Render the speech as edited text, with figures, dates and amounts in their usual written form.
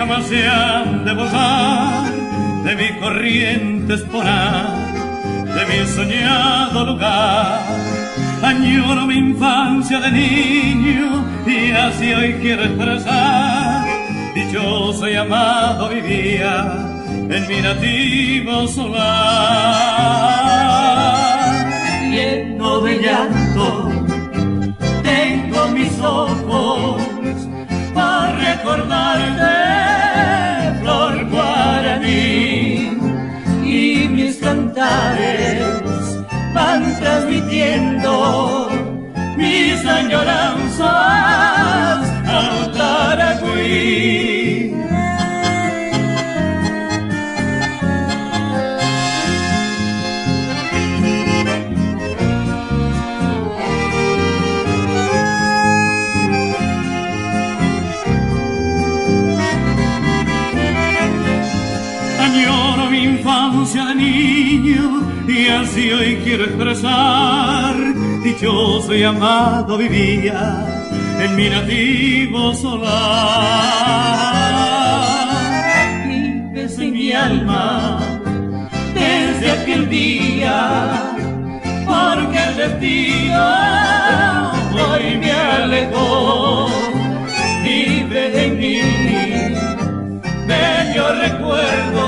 jamás se han de borrar de mi corriente esporar, de mi soñado lugar. Añoro mi infancia de niño y así hoy quiero expresar. Dichoso y amado vivía en mi nativo solar. Lleno de llanto tengo mis ojos para recordarte, flor guaraní, y mis cantares van transmitiendo mis añoranzas al Taracuí. Añoro mi infancia de niño y así hoy quiero expresar. Dichoso y amado vivía en mi nativo solar. Vives en mi alma desde aquel día, porque el destino hoy me alejó. Vive en mí bello recuerdo